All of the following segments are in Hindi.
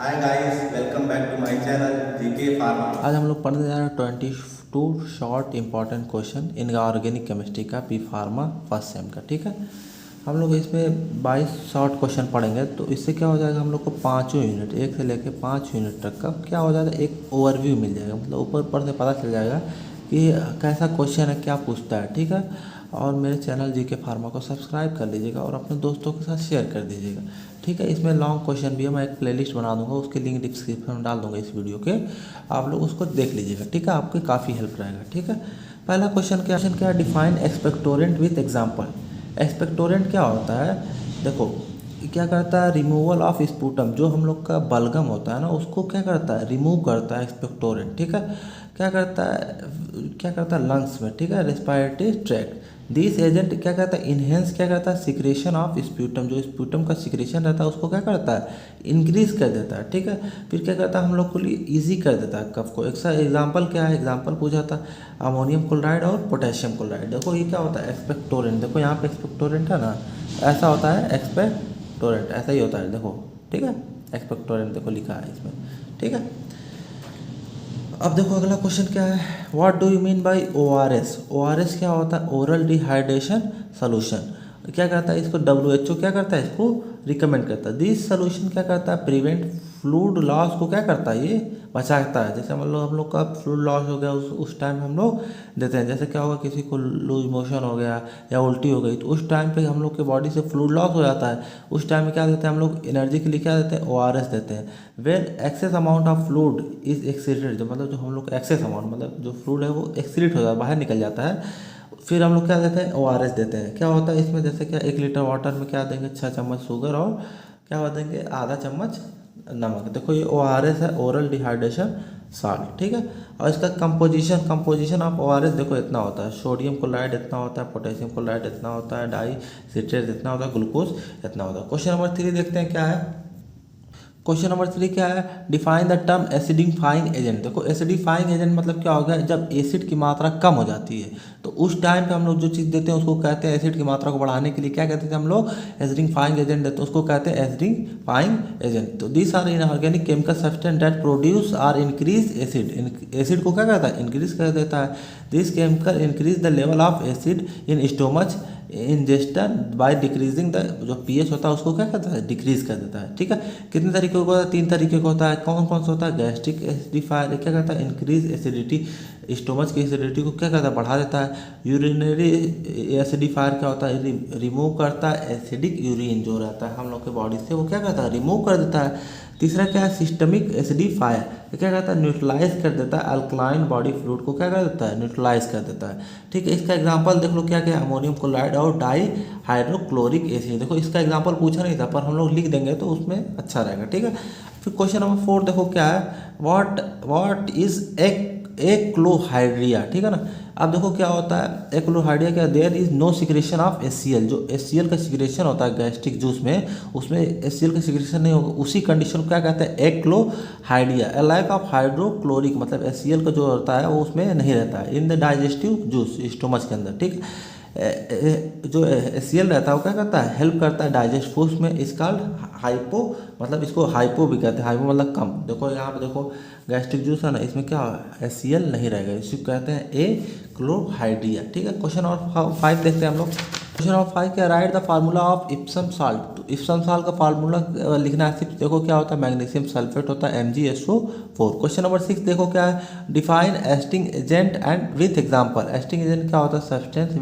Hi guys, welcome back to my channel GK Pharma. आज हम लोग पढ़ने जा रहे हैं 22 short important question in organic chemistry का पी फार्मा फर्स्ट सेम का। ठीक है, हम लोग इसमें 22 शॉर्ट क्वेश्चन पढ़ेंगे। तो इससे क्या हो जाएगा, हम लोग को पाँचों यूनिट 1 से लेकर 5 यूनिट तक का क्या हो जाएगा, एक ओवरव्यू मिल जाएगा। मतलब ऊपर से पता चल जाएगा कि कैसा क्वेश्चन है, क्या पूछता है। ठीक है, और मेरे चैनल जीके फार्मा को सब्सक्राइब कर लीजिएगा और अपने दोस्तों के साथ शेयर कर दीजिएगा। ठीक है, इसमें लॉन्ग क्वेश्चन भी है, मैं एक प्लेलिस्ट बना दूंगा, उसके लिंक डिस्क्रिप्शन में डाल दूंगा इस वीडियो के, आप लोग उसको देख लीजिएगा। ठीक है, आपकी काफ़ी हेल्प रहेगा। ठीक है, पहला क्वेश्चन क्या है, define expectorant with example. Expectorant क्या होता है, देखो क्या करता है, रिमूवल ऑफ स्पूटम, जो हम लोग का बलगम होता है ना, उसको क्या करता है, रिमूव करता है एक्सपेक्टोरेंट। ठीक है, क्या करता है लंग्स में। ठीक है, रेस्पिरेटरी ट्रैक्ट। दिस एजेंट क्या करता है, इन्हेंस क्या करता है, सिक्रेशन ऑफ स्प्यूटम, जो स्प्यूटम का सिक्रेशन रहता है उसको क्या करता है, इंक्रीज कर देता है। ठीक है, फिर क्या करता है, हम लोग को लिए ईजी कर देता है कफ को। एक एग्जाम्पल क्या है, एग्जाम्पल पूछा था अमोनियम क्लोराइड और पोटेशियम क्लोराइड। देखो ये क्या होता है, एक्सपेक्टोरेंट। देखो यहाँ पे एक्सपेक्टोरेंट है ना, ऐसा होता है एक्सपेक्टोरेंट, ऐसा ही होता है। देखो ठीक है, एक्सपेक्टोरेंट देखो लिखा है इसमें। ठीक है, अब देखो अगला क्वेश्चन क्या है, what do you mean by ORS। ORS क्या होता है, ओरल डिहाइड्रेशन सोल्यूशन। क्या करता है, इसको WHO क्या करता है, इसको रिकमेंड करता है। दिस सोल्यूशन क्या करता है, प्रिवेंट फ्लूइड लॉस को क्या करता है, ये बचाता है। जैसे मतलब हम लोग का फ्लूइड लॉस हो गया, उस टाइम हम लोग देते हैं। जैसे क्या होगा, किसी को लूज मोशन हो गया या उल्टी हो गई, तो उस टाइम पे हम लोग के बॉडी से फ्लूइड लॉस हो जाता है। उस टाइम में क्या देते हैं हम लोग, एनर्जी के लिए क्या देते हैं, ORS देते हैं। When excess amount of fluid is exceeded, जो मतलब जो हम लोग एक्सेस अमाउंट मतलब जो फ्लूइड है वो एक्सीड हो जाता है, बाहर निकल जाता है, फिर हम लोग क्या देते हैं, ORS देते हैं। क्या होता है इसमें, जैसे क्या 1 लीटर वाटर में क्या देंगे, 6 चम्मच शुगर और क्या देंगे, आधा चम्मच नमक। देखो ये ORS है, ओरल डिहाइड्रेशन सॉल्ट। ठीक है, और इसका कंपोजिशन ऑफ ORS देखो इतना होता है, सोडियम क्लोराइड इतना होता है, पोटेशियम क्लोराइड इतना होता है, डाई सिट्रेट इतना होता है, ग्लूकोज इतना होता है। क्वेश्चन नंबर 3 देखते हैं क्या है। क्वेश्चन नंबर 3 क्या है, define the term acidifying agent. देखो एसिडिफाइंग एजेंट मतलब क्या हो गया, जब एसिड की मात्रा कम हो जाती है तो उस टाइम पे हम लोग जो चीज़ देते हैं उसको कहते हैं, एसिड की मात्रा को बढ़ाने के लिए क्या कहते थे हम लोग, एसिडिफाइंग एजेंट देते हैं, उसको कहते हैं एसिडिफाइंग एजेंट। तो this are inorganic chemical substance that produce or increase acid. Acid को क्या करता है, इंक्रीज कर देता है। This chemical increase the level of acid in stomach ingestion by decreasing the, जो pH होता है उसको क्या करता है, डिक्रीज कर देता है। ठीक है, कितने तरीके का होता है, 3 तरीके का होता है। कौन कौन सा होता है, गैस्ट्रिक एसिडिफायर क्या करता है, इंक्रीज एसिडिटी, स्टोमच की एसिडिटी को क्या करता है, बढ़ा देता है। यूरिनरी एसिडिफायर क्या होता है, रिमूव करता है एसिडिक यूरिन जो रहता है हम लोग के बॉडी से, वो क्या करता है, रिमूव कर देता है। तीसरा क्या है, सिस्टमिक एसिडिफायर क्या करता है, न्यूट्रलाइज कर देता है अल्कलाइन बॉडी फ्लूइड को, क्या कर देता है, न्यूट्रलाइज कर देता है। ठीक है, इसका एग्जांपल देख लो क्या क्या, अमोनियम क्लोराइड और डाई हाइड्रोक्लोरिक एसिड। देखो इसका एग्जांपल पूछा नहीं था पर हम लोग लिख देंगे तो उसमें अच्छा रहेगा। ठीक है, फिर क्वेश्चन नंबर 4 देखो क्या है, व्हाट इज एक्लोहाइड्रिया। ठीक है ना, अब देखो क्या होता है एक्लोहाइड्रिया, क्या, there is no secretion of HCl। जो HCl का सिक्रेशन होता है गैस्ट्रिक जूस में, उसमें HCl का सिक्रेशन नहीं होगा, उसी कंडीशन को क्या कहते हैं, एक्लोहाइड्रिया। ए लैक ऑफ हाइड्रोक्लोरिक, मतलब HCl का जो होता है वो उसमें नहीं रहता है in the digestive juice, stomach के अंदर। ठीक जो HCl रहता है वो क्या करता है, हेल्प करता है डाइजेस्ट फूड्स में। इसका हाइपो, मतलब इसको हाइपो भी कहते हैं, हाइपो मतलब कम। देखो यहाँ पे देखो गैस्ट्रिक जूस है ना, इसमें क्या HCl नहीं रहेगा, इसको कहते हैं एक्लोहाइड्रिया। ठीक है, क्वेश्चन नंबर 5 देखते हैं हम लोग। क्वेश्चन नंबर 5 क्या, right the formula of Epson salt. तो इप्सम साल्ट का फार्मूला लिखना है सिर्फ। देखो क्या होता है, मैग्नीशियम सल्फेट होता है MgSO4। क्वेश्चन नंबर 6 देखो क्या है, define acting agent and with example. Acting agent क्या होता है, सब्सटेंस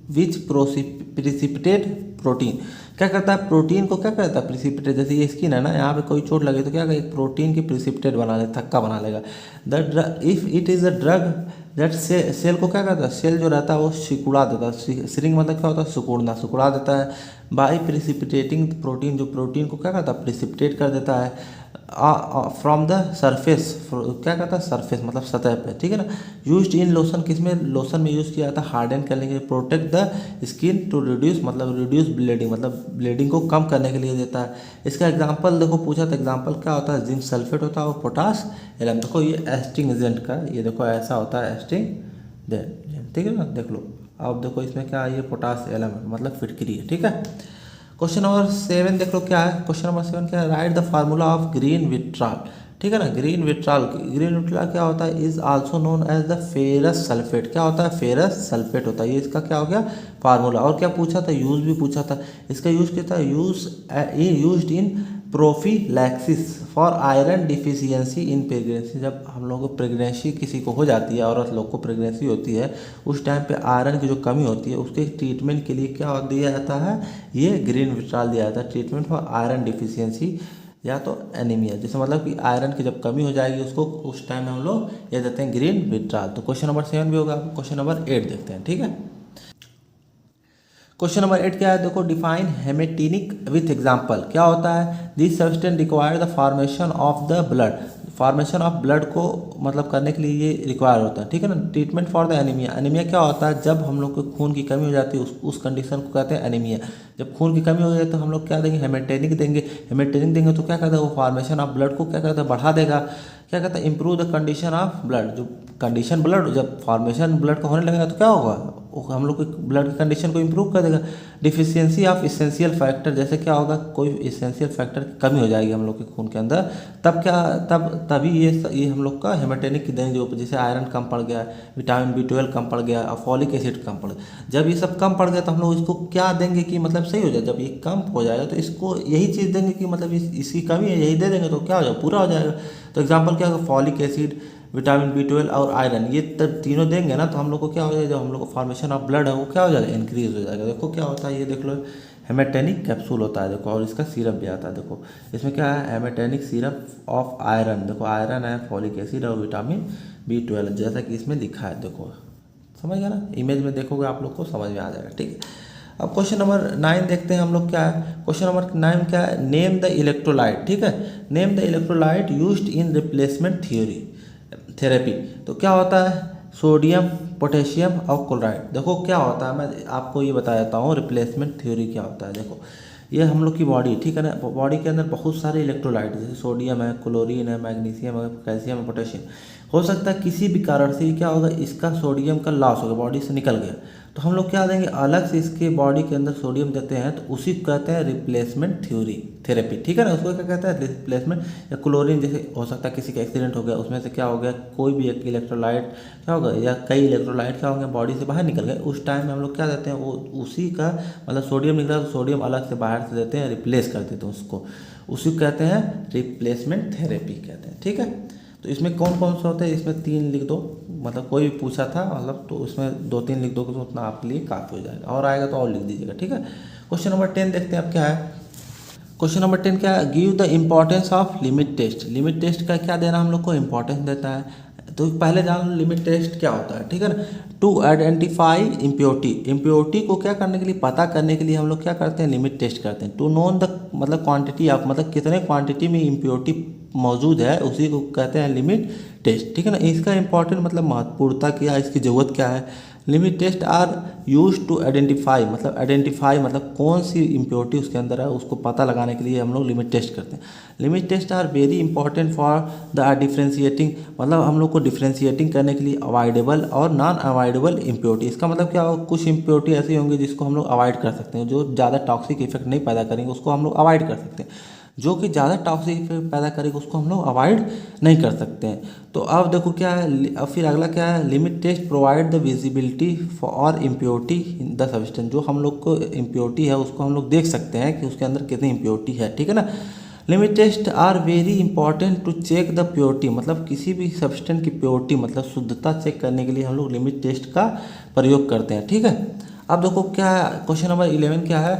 विच प्रिसिपिटेट प्रोटीन। क्या करता है, प्रोटीन को क्या करता है, प्रिसिपिटेट। जैसे ये स्किन है ना, यहाँ पे कोई चोट लगे तो क्या एक प्रोटीन की प्रिसिपिटेट बना ले, थक्का बना लेगा। The if it is a drug that cell को क्या करता है, सेल जो रहता है वो सिकुड़ा देता है। श्रिंक मतलब क्या होता है, सिकुड़ा देता है। बाई प्रिसिपिटेटिंग प्रोटीन, जो प्रोटीन को क्या करता है, प्रिसिपिटेट कर देता है फ्रॉम द सरफेस, क्या कहता है, सरफेस मतलब सतह पे। ठीक है ना, यूज्ड इन लोशन, किसमें, लोशन में यूज़ किया जाता है हार्डन करने के लिए। Protect the skin to reduce, मतलब रिड्यूस ब्लीडिंग, मतलब ब्लीडिंग को कम करने के लिए देता है। इसका एग्जांपल देखो पूछा था, एग्जांपल क्या होता है, जिंक सल्फेट होता है और पोटास एलम। देखो ये एस्टिंग एजेंट का, ये देखो ऐसा होता है एस्टिंग एजेंट। ठीक है ना, देख लो। अब देखो इसमें क्या है, ये पोटास एलम मतलब फिटकरी है। ठीक है, क्वेश्चन नंबर 7 देख लो क्या है। क्वेश्चन नंबर 7 क्या है, write the formula of green vitriol. ठीक है ना, ग्रीन विट्रॉल क्या होता है, is also known as the ferrous sulphate. क्या होता है, फेरस सल्फेट होता है। ये इसका क्या हो गया, फार्मूला। और क्या पूछा था, यूज भी पूछा था। इसका यूज क्या था, used in prophylaxis for iron deficiency in pregnancy. जब हम लोग को प्रेगनेंसी किसी को हो जाती है, औरत लोग को प्रेगनेंसी होती है, उस टाइम पे आयरन की जो कमी होती है उसके ट्रीटमेंट के लिए क्या दिया जाता है, ये ग्रीन विट्रॉल दिया जाता है। ट्रीटमेंट फॉर आयरन डिफिशियंसी या तो एनीमिया, जैसे मतलब कि आयरन की जब कमी हो जाएगी उसको, उस टाइम में हम लोग ये देते हैं ग्रीन विट्रॉल। तो क्वेश्चन नंबर 7 भी होगा। क्वेश्चन नंबर 8 देखते हैं। ठीक है, क्वेश्चन नंबर 8 क्या है, देखो, डिफाइन हेमेटिनिक विथ एग्जाम्पल। क्या होता है, this substance require the formation of the blood. Formation of blood को मतलब करने के लिए ये रिक्वायर होता है। ठीक है ना, treatment for the anaemia. Anaemia क्या होता है, जब हम लोग को खून की कमी हो जाती है उस कंडीशन को कहते हैं एनीमिया। जब खून की कमी हो जाए तो हम लोग क्या देंगे, हेमेटेनिक देंगे। हेमेटेनिक देंगे तो क्या करता है, वो फॉर्मेशन ऑफ ब्लड को क्या करता है, बढ़ा देगा। क्या कहता है, improve the condition of blood. जो कंडीशन ब्लड, जब फॉर्मेशन ब्लड का होने लगेगा तो क्या होगा, हम लोग को ब्लड की कंडीशन को इंप्रूव कर देगा। डिफिशियंसी ऑफ इसेंशियल फैक्टर, जैसे क्या होगा, कोई इसेंशियल फैक्टर की कमी हो जाएगी हम लोग के खून के अंदर, तब क्या, तभी ये हम लोग का हेमेटेनिक की देंगे। जो जैसे आयरन कम पड़ गया, विटामिन B12 कम पड़ गया और फॉलिक एसिड कम पड़ गया। जब ये सब कम पड़ गया तो हम लोग इसको क्या देंगे कि मतलब सही हो जाए। जब ये कम हो जाएगा तो इसको यही चीज़ देंगे कि मतलब इसकी कमी है, यही दे देंगे तो क्या हो जाएगा, पूरा हो जाएगा। तो एग्जाम्पल क्या होगा, फॉलिक एसिड, विटामिन B12 और आयरन, ये तब तीनों देंगे ना तो हम लोग को क्या हो जाएगा, जब हम लोग को फॉर्मेशन ऑफ ब्लड है वो क्या हो जाएगा, इंक्रीज हो जाएगा। देखो क्या होता है, ये देख लो, हेमेटेनिक कैप्सूल होता है देखो, और इसका सिरप भी आता है। देखो इसमें क्या है, हेमेटेनिक सिरप ऑफ आयरन। देखो आयरन है, फॉलिक एसिड और विटामिन B12, जैसा कि इसमें लिखा है। देखो समझ गया ना, इमेज में देखोगे आप लोग को समझ में आ जाएगा। ठीक है, अब क्वेश्चन नंबर 9 देखते हैं हम लोग क्या है। क्वेश्चन नंबर 9 क्या है, नेम द इलेक्ट्रोलाइट। ठीक है, name the electrolyte used in replacement therapy. तो क्या होता है, सोडियम, पोटेशियम और क्लोराइड। देखो क्या होता है, मैं आपको ये बता देता हूँ रिप्लेसमेंट थ्योरी क्या होता है। देखो ये हम लोग की बॉडी, ठीक है ना, बॉडी के अंदर बहुत सारे इलेक्ट्रोलाइट, जैसे सोडियम है, क्लोरीन है, मैग्नीशियम है, कैल्शियम है, पोटेशियम। हो सकता है किसी भी कारण से क्या होगा, इसका सोडियम का लॉस हो गया, बॉडी से निकल गया, तो हम लोग क्या देंगे, अलग से इसके बॉडी के अंदर सोडियम देते हैं, तो उसी को कहते हैं रिप्लेसमेंट थेरेपी। ठीक है ना, उसको क्या कहते हैं, रिप्लेसमेंट। या क्लोरीन, जैसे हो सकता है किसी का एक्सीडेंट हो गया, उसमें से क्या हो गया, कोई भी एक इलेक्ट्रोलाइट क्या होगा, या कई इलेक्ट्रोलाइट क्या होंगे, बॉडी से बाहर निकल गए, उस टाइम में हम लोग क्या देते हैं, वो उसी का मतलब सोडियम निकला तो सोडियम अलग से बाहर से देते हैं, रिप्लेस कर देते हैं उसको, उसी को कहते हैं रिप्लेसमेंट थेरेपी कहते हैं। ठीक है, तो इसमें कौन कौन से होते हैं, इसमें 3 लिख दो, मतलब कोई भी पूछा था मतलब, तो इसमें 2-3 लिख दोगे तो उतना आपके लिए काफ़ी हो जाएगा, और आएगा तो और लिख दीजिएगा। ठीक है, क्वेश्चन नंबर 10 देखते हैं अब क्या है। क्वेश्चन नंबर 10 क्या है, give the importance of limit test. Limit test का क्या देना हम लोग को, इम्पोर्टेंस देता है। तो पहले जान लो लिमिट टेस्ट क्या होता है। ठीक है ना, टू आइडेंटिफाई इम्प्योरिटी। इम्प्योरिटी को क्या करने के लिए, पता करने के लिए हम लोग क्या करते हैं, लिमिट टेस्ट करते हैं। टू नोन द मतलब क्वांटिटी ऑफ, मतलब कितने क्वांटिटी में इम्प्योरिटी मौजूद है, उसी को कहते हैं लिमिट टेस्ट। ठीक है ना, इसका इंपॉर्टेंट मतलब महत्वपूर्णता क्या, इसकी ज़रूरत क्या है। Limit test are use to identify, मतलब आइडेंटिफाई मतलब कौन सी इम्प्योरिटी उसके अंदर है, उसको पता लगाने के लिए हम लोग लिमिट टेस्ट करते हैं। Limit test are very important for the differentiating, मतलब हम लोग को डिफ्रेंशिएटिंग करने के लिए अवॉइडेबल और नॉन अवॉइडेबल इम्प्योरिटी। इसका मतलब क्या होगा, कुछ इम्प्योरिटी ऐसी होंगी जिसको हम लोग अवॉइड कर सकते हैं, जो ज़्यादा टॉक्सिक इफेक्ट नहीं पैदा करेंगे उसको हम लोग अवॉइड कर सकते हैं, जो कि ज़्यादा टॉक्सिक इफेक्ट पैदा करेगा उसको हम लोग अवॉइड नहीं कर सकते हैं। तो अब देखो क्या है, अब फिर अगला क्या है, limit test provide the visibility for impurity in the substance. जो हम लोग को इम्प्योरिटी है उसको हम लोग देख सकते हैं कि उसके अंदर कितनी इम्प्योरिटी है। ठीक है ना, limit test are very important to check the purity, मतलब किसी भी सब्सटेंस की प्योरिटी मतलब शुद्धता चेक करने के लिए हम लोग लिमिट टेस्ट का प्रयोग करते हैं। ठीक है, अब देखो क्या है, क्वेश्चन नंबर 11 क्या है,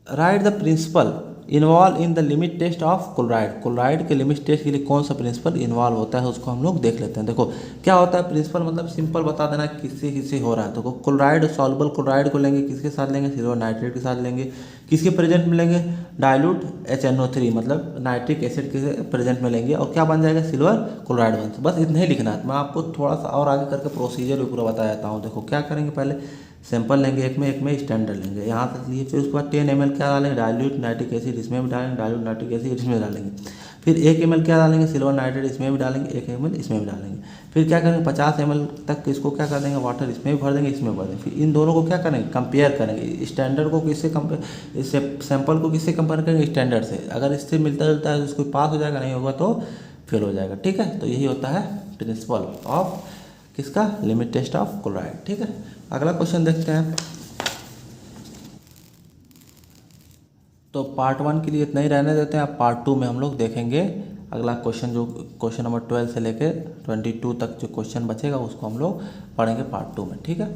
write the principle involve in the limit test of chloride. Chloride के लिमिट टेस्ट के लिए कौन सा प्रिंसिपल इन्वॉल्व होता है उसको हम लोग देख लेते हैं। देखो क्या होता है प्रिंसिपल, मतलब सिंपल बता देना किससे किससे हो रहा है। देखो क्लोराइड, सॉल्युबल क्लोराइड को लेंगे, किसके साथ लेंगे, सिल्वर नाइट्रेट के साथ लेंगे, किसके प्रेजेंट में लेंगे, डाइल्यूट HNO3 मतलब नाइट्रिक एसिड के प्रेजेंट में लेंगे, और क्या बन जाएगा, सिल्वर क्लोराइड बन। बस इतना ही लिखना है। मैं आपको थोड़ा सा और आगे करके प्रोसीजर भी पूरा बता देता हूँ। देखो क्या करेंगे, पहले सैंपल लेंगे, एक में स्टैंडर्ड लेंगे, यहाँ तक लिए, फिर उसके बाद 10 ml क्या डालेंगे, डाइल्यूट नाइट्रिक एसिड इसमें भी डालेंगे, डाइल्यूट नाइट्रिक एसिड इसमें डालेंगे, फिर 1 ml क्या डालेंगे, सिल्वर नाइट्रेट इसमें भी डालेंगे, 1 ml इसमें भी डालेंगे। फिर क्या करेंगे, 50 ml तक इसको क्या कर देंगे, वाटर इसमें भी भर देंगे, इसमें भर देंगे। फिर इन दोनों को क्या करेंगे, कंपेयर करेंगे। स्टैंडर्ड को किससे कंपेयर, इससे सैंपल को किससे कंपेयर करेंगे, स्टैंडर्ड से। अगर इससे मिलता जुलता है तो उसको पास हो जाएगा, नहीं होगा तो फेल हो जाएगा। ठीक है, तो यही होता है प्रिंसिपल ऑफ किसका, लिमिट टेस्ट ऑफ क्लोराइड। ठीक है, अगला क्वेश्चन देखते हैं। तो पार्ट 1 के लिए इतना ही रहने देते हैं। अब पार्ट 2 में हम लोग देखेंगे अगला क्वेश्चन, जो क्वेश्चन नंबर 12 से लेकर 22 तक जो क्वेश्चन बचेगा उसको हम लोग पढ़ेंगे पार्ट 2 में। ठीक है।